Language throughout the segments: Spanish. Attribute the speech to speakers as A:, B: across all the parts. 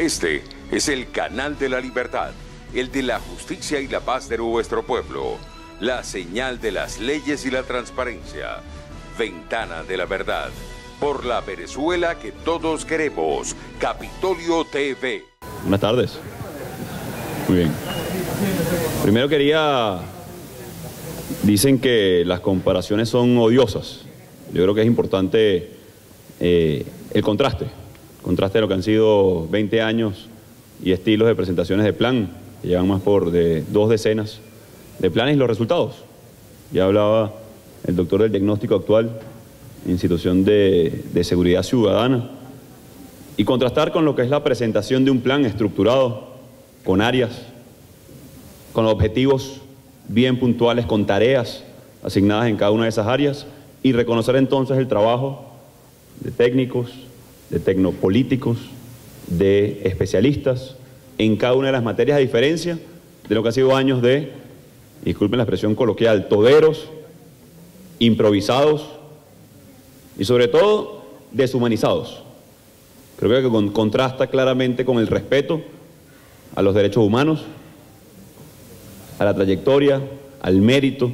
A: Este es el canal de la libertad, el de la justicia y la paz de nuestro pueblo, la señal de las leyes y la transparencia, Ventana de la Verdad, por la Venezuela que todos queremos, Capitolio TV.
B: Buenas tardes. Muy bien. Primero dicen que las comparaciones son odiosas. Yo creo que es importante el contraste de lo que han sido 20 años y estilos de presentaciones de plan, que llevan más de 2 decenas de planes y los resultados. Ya hablaba el doctor del diagnóstico actual, institución de seguridad ciudadana, y contrastar con lo que es la presentación de un plan estructurado, con áreas, con objetivos bien puntuales, con tareas asignadas en cada una de esas áreas, y reconocer entonces el trabajo de técnicos, de tecnopolíticos, de especialistas en cada una de las materias, a diferencia de lo que ha sido años de, disculpen la expresión coloquial, toderos, improvisados y sobre todo deshumanizados. Creo que contrasta claramente con el respeto a los derechos humanos, a la trayectoria, al mérito,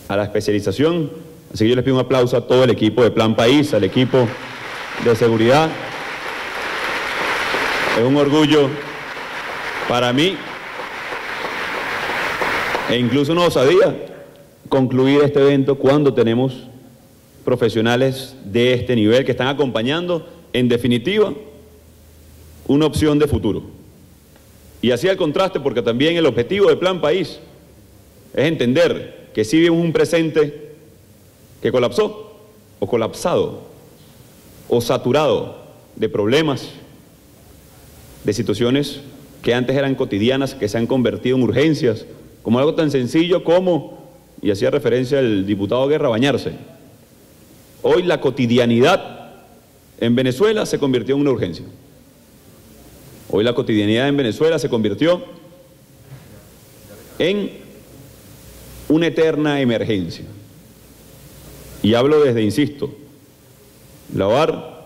B: a la especialización. Así que yo les pido un aplauso a todo el equipo de Plan País, al equipo de seguridad. Es un orgullo para mí e incluso una osadía concluir este evento cuando tenemos profesionales de este nivel que están acompañando, en definitiva, una opción de futuro. Y así el contraste, porque también el objetivo de Plan País es entender que si vivimos un presente que colapsó, o colapsado, o saturado de problemas, de situaciones que antes eran cotidianas, que se han convertido en urgencias, como algo tan sencillo como, y hacía referencia el diputado Guerra, bañarse. Hoy la cotidianidad en Venezuela se convirtió en una urgencia. Hoy la cotidianidad en Venezuela se convirtió en una eterna emergencia. Y hablo desde, insisto, lavar,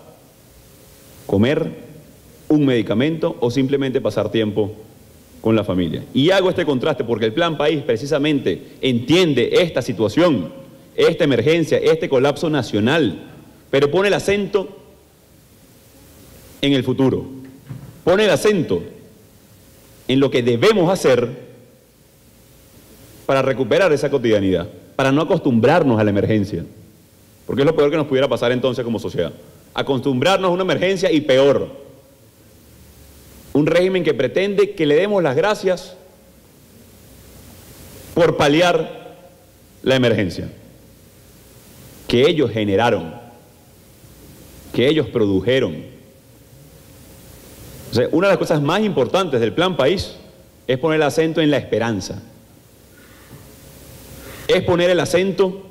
B: comer, un medicamento o simplemente pasar tiempo con la familia. Y hago este contraste porque el Plan País precisamente entiende esta situación, esta emergencia, este colapso nacional, pero pone el acento en el futuro, pone el acento en lo que debemos hacer para recuperar esa cotidianidad, para no acostumbrarnos a la emergencia, porque es lo peor que nos pudiera pasar entonces como sociedad, acostumbrarnos a una emergencia y peor, un régimen que pretende que le demos las gracias por paliar la emergencia que ellos generaron, que ellos produjeron. O sea, una de las cosas más importantes del Plan País es poner el acento en la esperanza, es poner el acento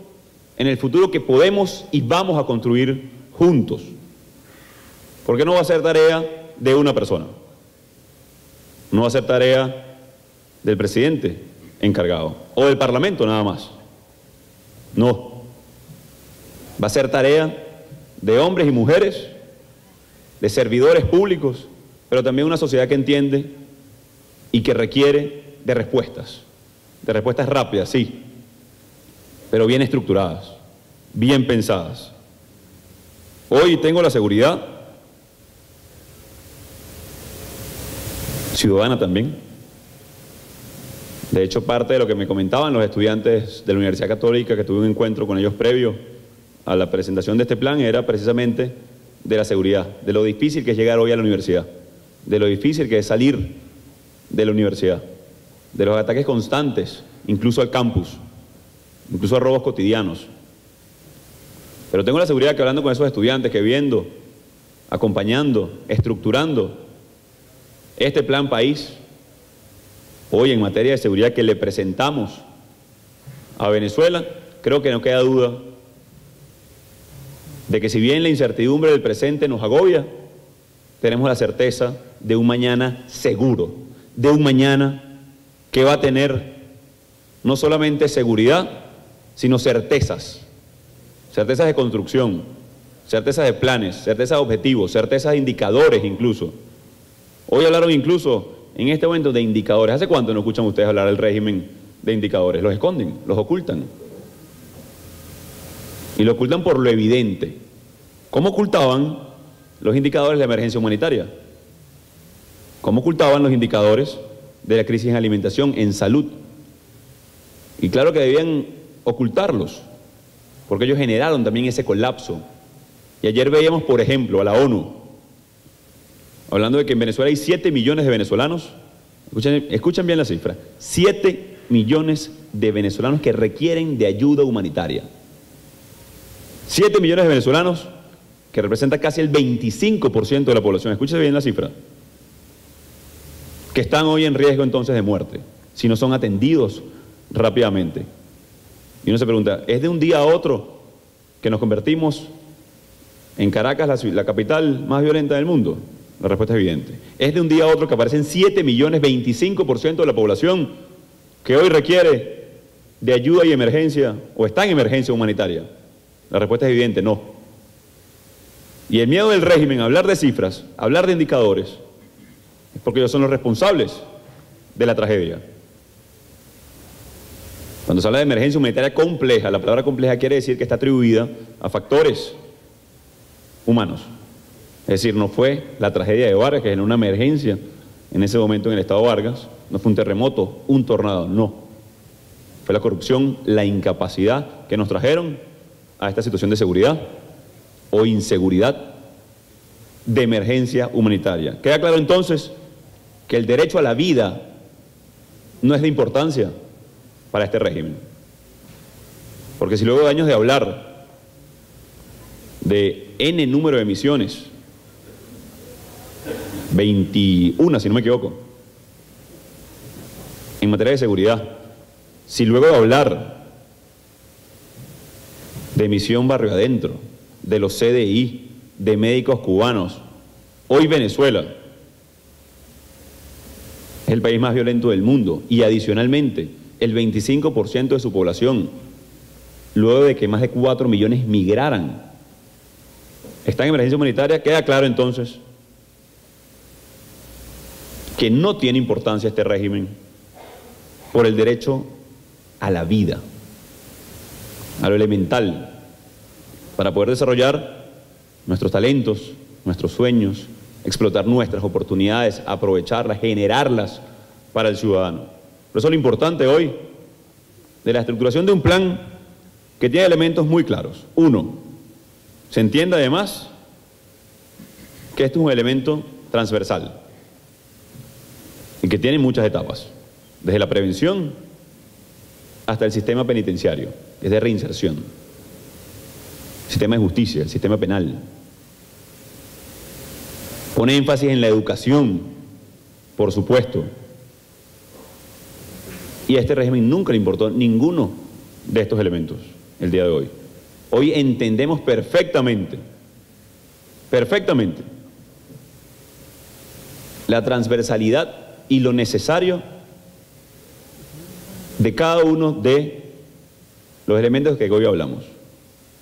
B: en el futuro que podemos y vamos a construir juntos, porque no va a ser tarea de una persona, no va a ser tarea del presidente encargado o del Parlamento nada más, no, va a ser tarea de hombres y mujeres, de servidores públicos, pero también una sociedad que entiende y que requiere de respuestas rápidas, sí, pero bien estructuradas, bien pensadas. Hoy tengo la seguridad ciudadana también. De hecho, parte de lo que me comentaban los estudiantes de la Universidad Católica, que tuve un encuentro con ellos previo a la presentación de este plan, era precisamente de la seguridad, de lo difícil que es llegar hoy a la universidad, de lo difícil que es salir de la universidad, de los ataques constantes, incluso al campus, incluso a robos cotidianos. Pero tengo la seguridad que hablando con esos estudiantes, que viendo, acompañando, estructurando este Plan País, hoy en materia de seguridad que le presentamos a Venezuela, creo que no queda duda de que si bien la incertidumbre del presente nos agobia, tenemos la certeza de un mañana seguro, de un mañana que va a tener no solamente seguridad, sino certezas de construcción, certezas de planes, certezas de objetivos, certezas de indicadores incluso, Hoy hablaron incluso en este momento de indicadores. ¿Hace cuánto no escuchan ustedes hablar del régimen de indicadores? Los esconden, los ocultan. Y lo ocultan por lo evidente. ¿Cómo ocultaban los indicadores de la emergencia humanitaria? ¿Cómo ocultaban los indicadores de la crisis en alimentación, en salud? Y claro que debían ocultarlos, porque ellos generaron también ese colapso. Y ayer veíamos, por ejemplo, a la ONU, hablando de que en Venezuela hay 7 millones de venezolanos. Escuchen bien la cifra: 7 millones de venezolanos que requieren de ayuda humanitaria. 7 millones de venezolanos, que representa casi el 25% de la población. Escúchese bien la cifra. Que están hoy en riesgo entonces de muerte, si no son atendidos rápidamente. Y uno se pregunta, ¿es de un día a otro que nos convertimos en Caracas, la capital más violenta del mundo? La respuesta es evidente. ¿Es de un día a otro que aparecen 7 millones, 25% de la población que hoy requiere de ayuda y emergencia o está en emergencia humanitaria? La respuesta es evidente, no. Y el miedo del régimen a hablar de cifras, a hablar de indicadores, es porque ellos son los responsables de la tragedia. Cuando se habla de emergencia humanitaria compleja, la palabra compleja quiere decir que está atribuida a factores humanos. Es decir, no fue la tragedia de Vargas, que era una emergencia en ese momento en el estado Vargas, no fue un terremoto, un tornado, no. Fue la corrupción, la incapacidad que nos trajeron a esta situación de seguridad o inseguridad de emergencia humanitaria. Queda claro entonces que el derecho a la vida no es de importancia para este régimen. Porque si luego de años de hablar de N número de misiones, 21 si no me equivoco, en materia de seguridad, si luego de hablar de misión barrio adentro, de los CDI, de médicos cubanos, hoy Venezuela es el país más violento del mundo y adicionalmente el 25% de su población, luego de que más de 4 millones migraran, está en emergencia humanitaria, queda claro entonces que no tiene importancia este régimen por el derecho a la vida, a lo elemental, para poder desarrollar nuestros talentos, nuestros sueños, explotar nuestras oportunidades, aprovecharlas, generarlas para el ciudadano. Por eso lo importante hoy de la estructuración de un plan que tiene elementos muy claros. Uno, se entiende además que este es un elemento transversal y que tiene muchas etapas, desde la prevención hasta el sistema penitenciario, es de reinserción, el sistema de justicia, el sistema penal. Pone énfasis en la educación, por supuesto. Y a este régimen nunca le importó ninguno de estos elementos el día de hoy. Hoy entendemos perfectamente la transversalidad y lo necesario de cada uno de los elementos que hoy hablamos,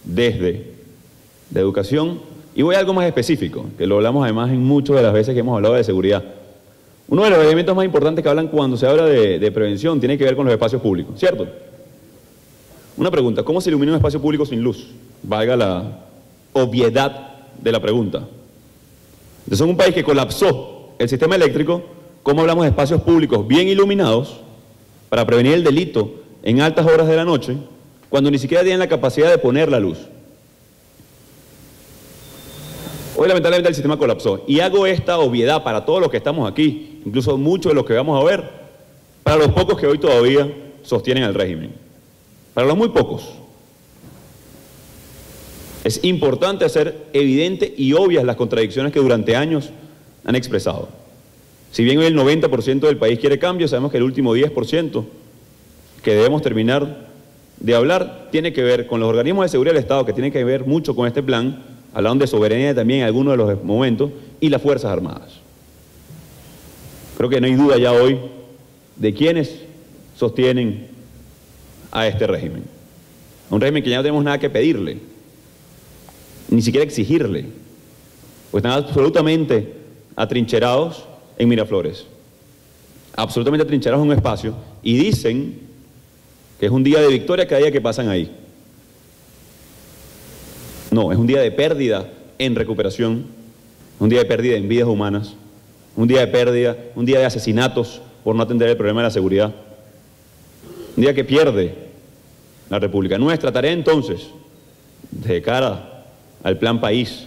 B: desde la educación, y voy a algo más específico, que lo hablamos además en muchas de las veces que hemos hablado de seguridad. Uno de los elementos más importantes que hablan cuando se habla de prevención tiene que ver con los espacios públicos, ¿cierto? Una pregunta, ¿cómo se ilumina un espacio público sin luz? Valga la obviedad de la pregunta. Entonces, en un país que colapsó el sistema eléctrico, ¿cómo hablamos de espacios públicos bien iluminados para prevenir el delito en altas horas de la noche, cuando ni siquiera tienen la capacidad de poner la luz? Hoy lamentablemente el sistema colapsó y hago esta obviedad para todos los que estamos aquí, incluso muchos de los que vamos a ver, para los pocos que hoy todavía sostienen al régimen, para los muy pocos. Es importante hacer evidente y obvias las contradicciones que durante años han expresado. Si bien hoy el 90% del país quiere cambio, sabemos que el último 10% que debemos terminar de hablar tiene que ver con los organismos de seguridad del Estado, que tienen que ver mucho con este plan. Hablaron de soberanía también en algunos de los momentos, y las Fuerzas Armadas. Creo que no hay duda ya hoy de quiénes sostienen a este régimen. Un régimen que ya no tenemos nada que pedirle, ni siquiera exigirle, pues están absolutamente atrincherados en Miraflores. Absolutamente atrincherados en un espacio y dicen que es un día de victoria cada día que pasan ahí. No, es un día de pérdida en recuperación, un día de pérdida en vidas humanas, un día de pérdida, un día de asesinatos por no atender el problema de la seguridad, un día que pierde la República. Nuestra tarea entonces, de cara al plan país,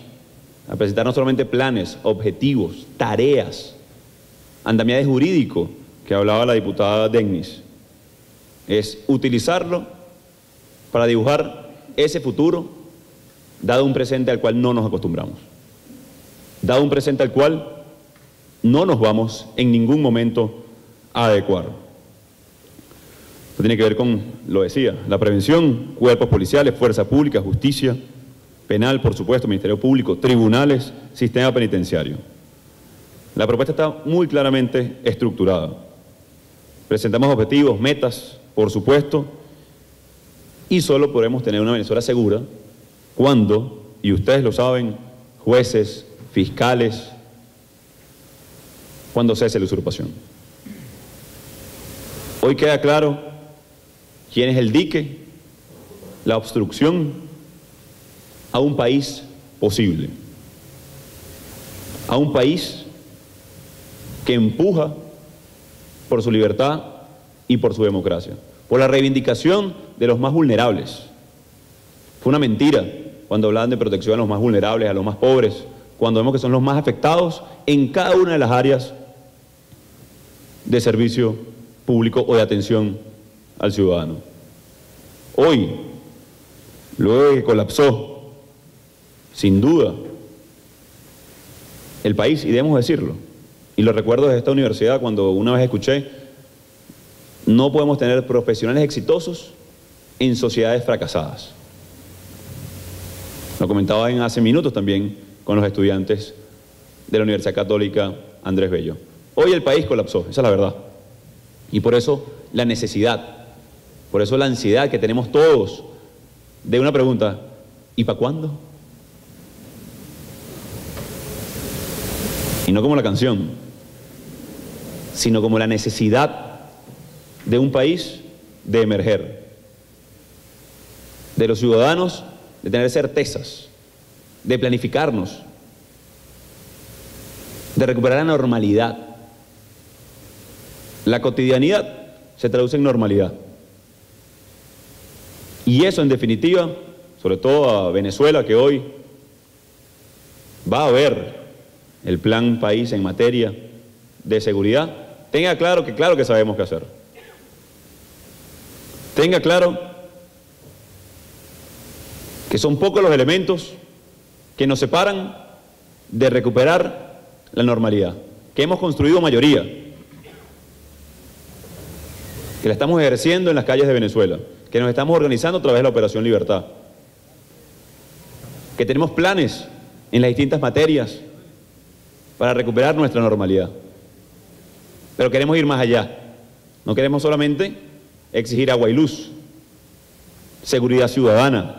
B: a presentar no solamente planes, objetivos, tareas, andamiaje jurídico que hablaba la diputada Dennis, es utilizarlo para dibujar ese futuro, dado un presente al cual no nos acostumbramos, dado un presente al cual no nos vamos en ningún momento a adecuar. Esto tiene que ver con, lo decía, la prevención, cuerpos policiales, fuerza pública, justicia, penal, por supuesto, Ministerio Público, tribunales, sistema penitenciario. La propuesta está muy claramente estructurada. Presentamos objetivos, metas, por supuesto, y solo podremos tener una Venezuela segura cuando, y ustedes lo saben, jueces, fiscales, cuando cese la usurpación. Hoy queda claro quién es el dique, la obstrucción a un país posible, a un país que empuja por su libertad y por su democracia, por la reivindicación de los más vulnerables. Fue una mentira cuando hablaban de protección a los más vulnerables, a los más pobres, cuando vemos que son los más afectados en cada una de las áreas de servicio público o de atención al ciudadano. Hoy, luego de que colapsó, sin duda, el país, y debemos decirlo, y lo recuerdo desde esta universidad cuando una vez escuché, no podemos tener profesionales exitosos en sociedades fracasadas. Lo comentaba hace minutos también con los estudiantes de la Universidad Católica Andrés Bello. Hoy el país colapsó, esa es la verdad. Y por eso la necesidad, por eso la ansiedad que tenemos todos de una pregunta, ¿y para cuándo? Y no como la canción, sino como la necesidad de un país de emerger, de los ciudadanos de tener certezas, de planificarnos, de recuperar la normalidad. La cotidianidad se traduce en normalidad. Y eso, en definitiva, sobre todo a Venezuela, que hoy va a ver el plan país en materia de seguridad, tenga claro que sabemos qué hacer. Tenga claro que son pocos los elementos que nos separan de recuperar la normalidad, que hemos construido mayoría, que la estamos ejerciendo en las calles de Venezuela, que nos estamos organizando a través de la Operación Libertad, que tenemos planes en las distintas materias para recuperar nuestra normalidad. Pero queremos ir más allá. No queremos solamente exigir agua y luz, seguridad ciudadana,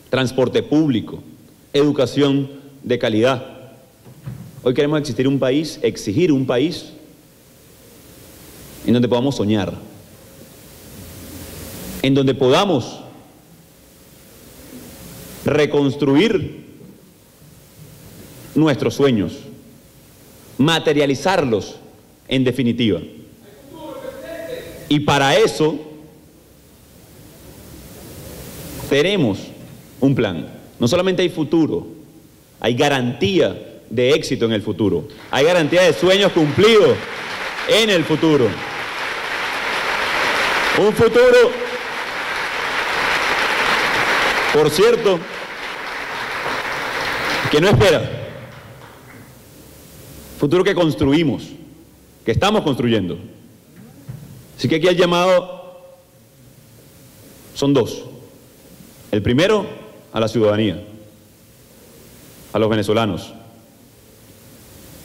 B: transporte público, educación de calidad. Hoy queremos exigir un país en donde podamos soñar, en donde podamos reconstruir nuestros sueños, materializarlos en definitiva. Y para eso tenemos un plan. No solamente hay futuro, hay garantía de éxito en el futuro, hay garantía de sueños cumplidos en el futuro. Un futuro, por cierto, que no espera. Futuro que construimos, que estamos construyendo. Así que aquí el llamado son dos. El primero, a la ciudadanía, a los venezolanos,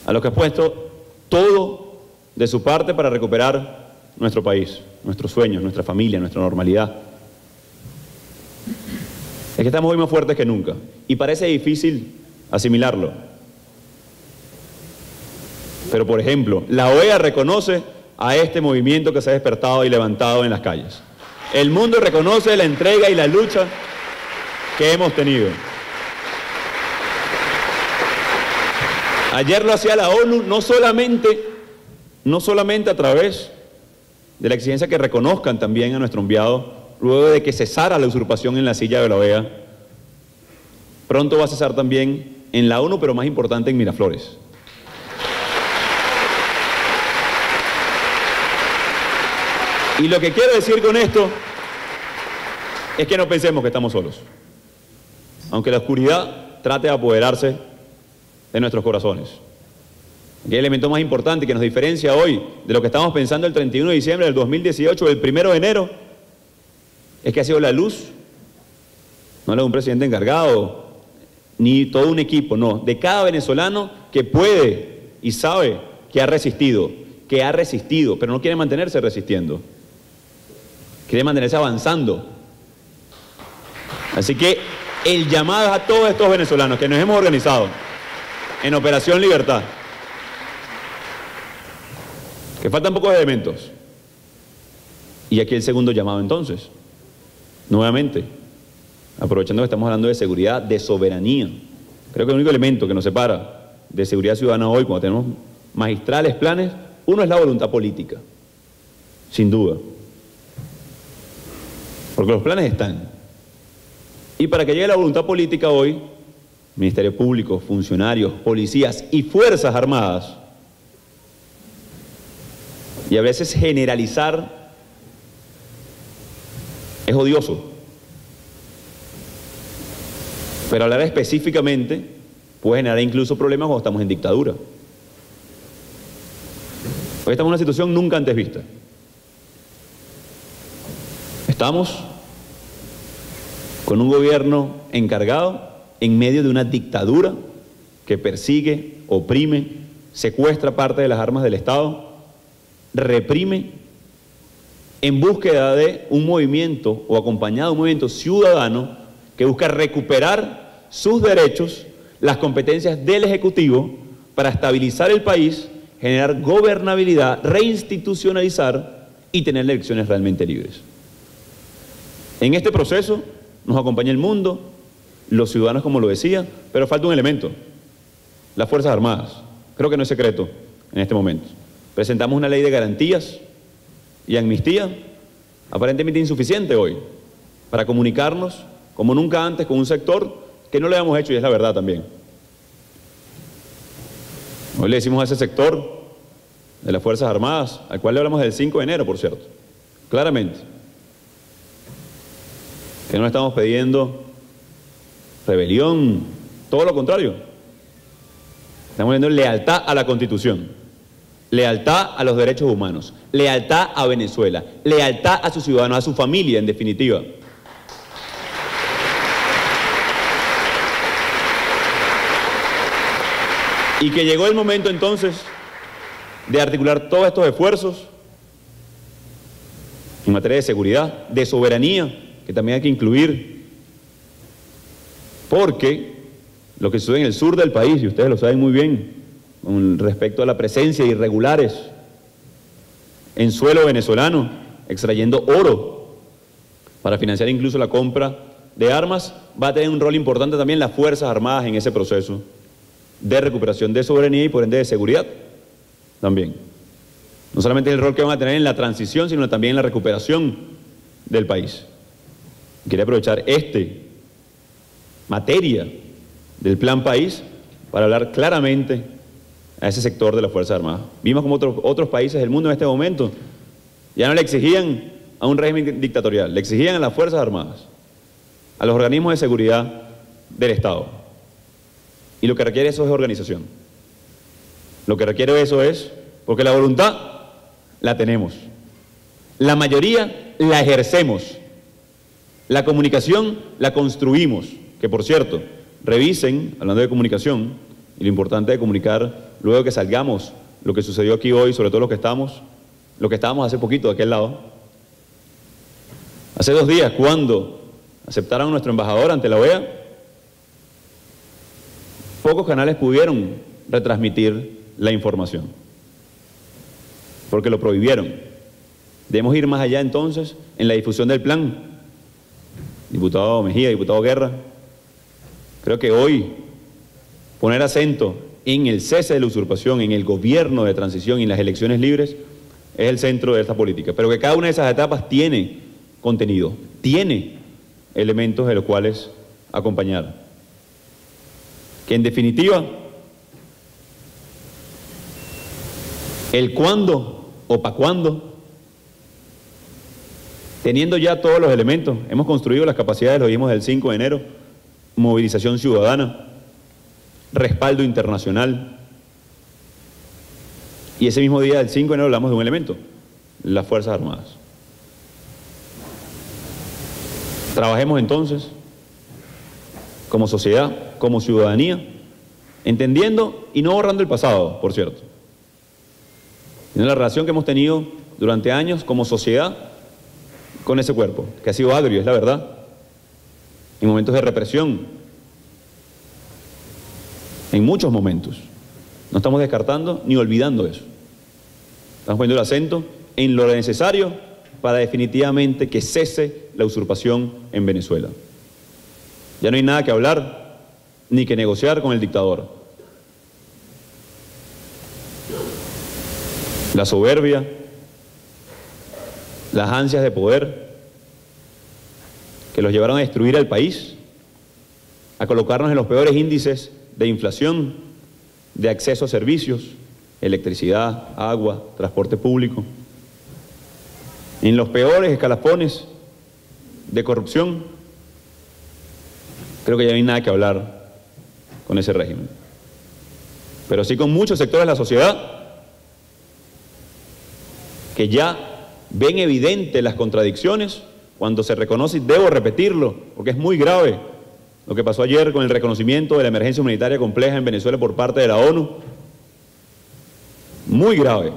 B: a los que han puesto todo de su parte para recuperar nuestro país, nuestros sueños, nuestra familia, nuestra normalidad. Es que estamos hoy más fuertes que nunca y parece difícil asimilarlo. Pero, por ejemplo, la OEA reconoce a este movimiento que se ha despertado y levantado en las calles. El mundo reconoce la entrega y la lucha que hemos tenido. Ayer lo hacía la ONU no solamente a través de la exigencia que reconozcan también a nuestro enviado, luego de que cesara la usurpación en la silla de la OEA. Pronto va a cesar también en la ONU, pero más importante en Miraflores. Y lo que quiero decir con esto es que no pensemos que estamos solos. Aunque la oscuridad trate de apoderarse de nuestros corazones. Y el elemento más importante que nos diferencia hoy de lo que estamos pensando el 31 de diciembre del 2018 o el 1 de enero es que ha sido la luz, no la de un presidente encargado, ni todo un equipo, no, de cada venezolano que puede y sabe que ha resistido, pero no quiere mantenerse resistiendo. Quiere mantenerse avanzando. Así que el llamado a todos estos venezolanos que nos hemos organizado en Operación Libertad, que faltan pocos elementos. Y aquí el segundo llamado entonces, nuevamente, aprovechando que estamos hablando de seguridad, de soberanía. Creo que el único elemento que nos separa de seguridad ciudadana hoy, cuando tenemos magistrales planes, uno es la voluntad política, sin duda. Porque los planes están. Y para que llegue la voluntad política hoy, Ministerio Público, funcionarios, policías y Fuerzas Armadas, y a veces generalizar es odioso. Pero hablar específicamente puede generar incluso problemas cuando estamos en dictadura. Hoy estamos en una situación nunca antes vista. Estamos con un gobierno encargado en medio de una dictadura que persigue, oprime, secuestra parte de las armas del Estado, reprime en búsqueda de un movimiento o acompañado de un movimiento ciudadano que busca recuperar sus derechos, las competencias del Ejecutivo para estabilizar el país, generar gobernabilidad, reinstitucionalizar y tener elecciones realmente libres. En este proceso nos acompaña el mundo, los ciudadanos, como lo decía, pero falta un elemento: las Fuerzas Armadas. Creo que no es secreto en este momento. Presentamos una ley de garantías y amnistía aparentemente insuficiente hoy para comunicarnos como nunca antes con un sector que no lo habíamos hecho, y es la verdad también. Hoy le decimos a ese sector de las Fuerzas Armadas, al cual le hablamos del 5 de enero, por cierto, claramente, que no estamos pidiendo rebelión, todo lo contrario. Estamos pidiendo lealtad a la Constitución, lealtad a los derechos humanos, lealtad a Venezuela, lealtad a sus ciudadanos, a su familia, en definitiva. Y que llegó el momento entonces de articular todos estos esfuerzos en materia de seguridad, de soberanía, que también hay que incluir, porque lo que sucede en el sur del país, y ustedes lo saben muy bien, con respecto a la presencia de irregulares en suelo venezolano, extrayendo oro para financiar incluso la compra de armas, va a tener un rol importante también las Fuerzas Armadas en ese proceso de recuperación de soberanía y por ende de seguridad también. No solamente el rol que van a tener en la transición, sino también en la recuperación del país. Quería aprovechar materia del Plan País para hablar claramente a ese sector de las Fuerzas Armadas. Vimos como otros países del mundo en este momento ya no le exigían a un régimen dictatorial, le exigían a las Fuerzas Armadas, a los organismos de seguridad del Estado. Y lo que requiere eso es organización. Lo que requiere eso es, porque la voluntad la tenemos, la mayoría la ejercemos, la comunicación la construimos, que por cierto, revisen, hablando de comunicación, y lo importante de comunicar luego que salgamos, lo que sucedió aquí hoy, sobre todo lo que estábamos hace poquito de aquel lado. Hace 2 días, cuando aceptaron a nuestro embajador ante la OEA, pocos canales pudieron retransmitir la información, porque lo prohibieron. Debemos ir más allá entonces en la difusión del plan. Diputado Mejía, diputado Guerra, creo que hoy poner acento en el cese de la usurpación, en el gobierno de transición y en las elecciones libres es el centro de esta política, pero que cada una de esas etapas tiene contenido, tiene elementos de los cuales acompañar. Que en definitiva, el cuándo o para cuándo, teniendo ya todos los elementos, hemos construido las capacidades, lo vimos el 5 de enero, movilización ciudadana, respaldo internacional, y ese mismo día del 5 de enero hablamos de un elemento, las Fuerzas Armadas. Trabajemos entonces como sociedad, como ciudadanía, entendiendo y no borrando el pasado, por cierto, sino la relación que hemos tenido durante años como sociedad con ese cuerpo, que ha sido agrio, es la verdad, en momentos de represión, en muchos momentos. No estamos descartando ni olvidando eso. Estamos poniendo el acento en lo necesario para definitivamente que cese la usurpación en Venezuela. Ya no hay nada que hablar ni que negociar con el dictador. La soberbia, las ansias de poder que los llevaron a destruir al país, a colocarnos en los peores índices de inflación, de acceso a servicios, electricidad, agua, transporte público, en los peores escalafones de corrupción. Creo que ya no hay nada que hablar con ese régimen, pero sí con muchos sectores de la sociedad que ya ven evidentes las contradicciones cuando se reconoce, y debo repetirlo, porque es muy grave lo que pasó ayer con el reconocimiento de la emergencia humanitaria compleja en Venezuela por parte de la ONU. Muy grave.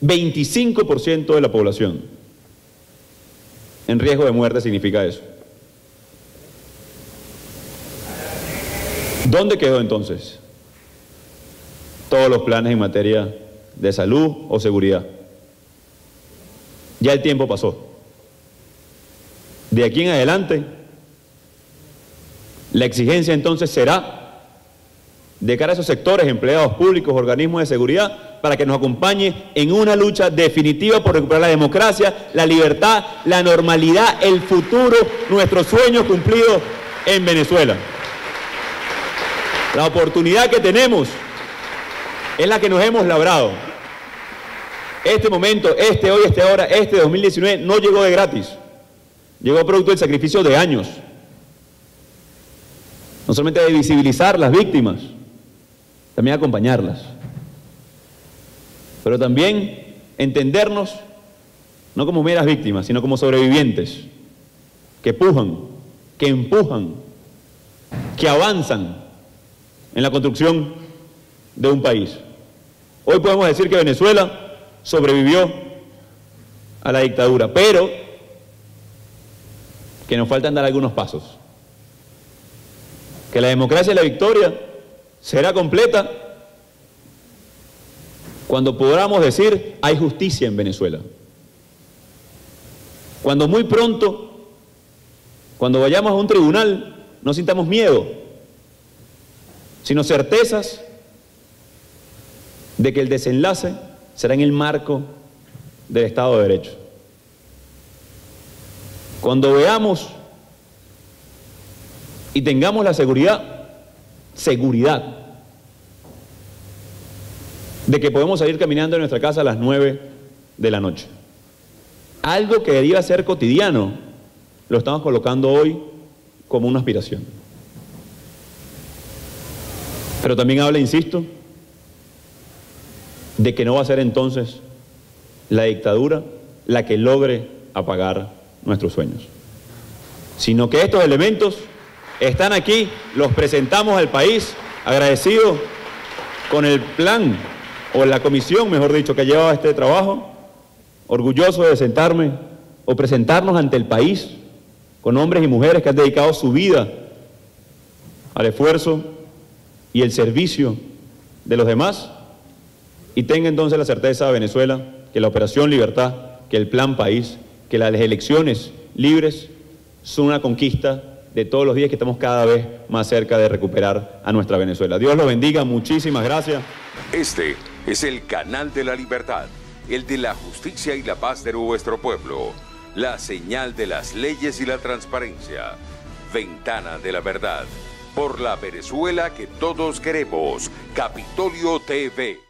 B: 25% de la población en riesgo de muerte significa eso. ¿Dónde quedó entonces todos los planes en materia de salud o seguridad? Ya el tiempo pasó. De aquí en adelante, la exigencia entonces será de cara a esos sectores, empleados públicos, organismos de seguridad, para que nos acompañe en una lucha definitiva por recuperar la democracia, la libertad, la normalidad, el futuro, nuestros sueños cumplidos en Venezuela. La oportunidad que tenemos es la que nos hemos labrado. Este momento, hoy, ahora, 2019, no llegó de gratis. Llegó producto del sacrificio de años. No solamente de visibilizar las víctimas, también acompañarlas. Pero también entendernos no como meras víctimas, sino como sobrevivientes que pujan, que empujan, que avanzan en la construcción de un país. Hoy podemos decir que Venezuela sobrevivió a la dictadura, pero que nos faltan dar algunos pasos. Que la democracia y la victoria será completa cuando podamos decir hay justicia en Venezuela. Cuando muy pronto, cuando vayamos a un tribunal, no sintamos miedo, sino certezas de que el desenlace será en el marco del Estado de Derecho. Cuando veamos y tengamos la seguridad de que podemos salir caminando de nuestra casa a las 9 de la noche. Algo que debería ser cotidiano, lo estamos colocando hoy como una aspiración. Pero también habla, insisto, de que no va a ser entonces la dictadura la que logre apagar nuestros sueños, sino que estos elementos están aquí, los presentamos al país, agradecido con el plan, o la comisión, mejor dicho, que ha llevado este trabajo, orgulloso de sentarme o presentarnos ante el país con hombres y mujeres que han dedicado su vida al esfuerzo y el servicio de los demás, Y tenga entonces la certeza, Venezuela, que la Operación Libertad, que el Plan País, que las elecciones libres son una conquista de todos los días, que estamos cada vez más cerca de recuperar a nuestra Venezuela. Dios los bendiga, muchísimas gracias.
A: Este es el canal de la libertad, el de la justicia y la paz de nuestro pueblo, la señal de las leyes y la transparencia, Ventana de la Verdad, por la Venezuela que todos queremos, Capitolio TV.